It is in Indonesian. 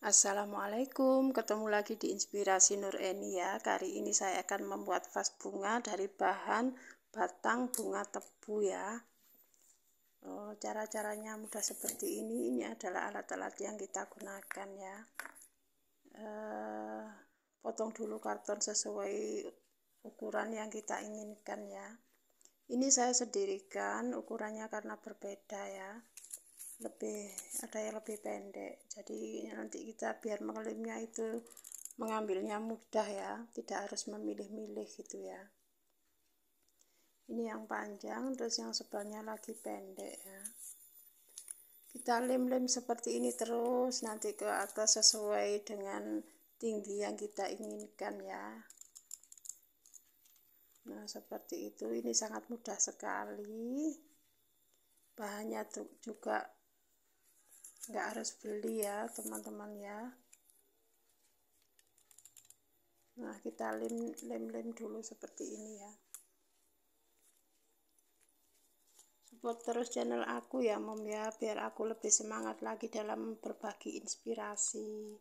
Assalamualaikum, ketemu lagi di Inspirasi Nur Eni ya. Kali ini saya akan membuat vas bunga dari bahan batang bunga tebu ya. Cara-caranya mudah seperti ini. Ini adalah alat-alat yang kita gunakan ya. Potong dulu karton sesuai ukuran yang kita inginkan ya. Ini saya sendirikan ukurannya karena berbeda ya. Ada yang lebih pendek, jadi nanti kita biar mengelimnya itu mengambilnya mudah ya, tidak harus memilih-milih gitu ya. Ini yang panjang, terus yang sebenarnya lagi pendek ya. Kita lem-lem seperti ini terus nanti ke atas sesuai dengan tinggi yang kita inginkan ya. Nah seperti itu, ini sangat mudah sekali. Bahannya juga nggak harus beli ya teman-teman ya. Nah kita lem dulu seperti ini ya. Support terus channel aku ya Mom ya, biar aku lebih semangat lagi dalam berbagi inspirasi.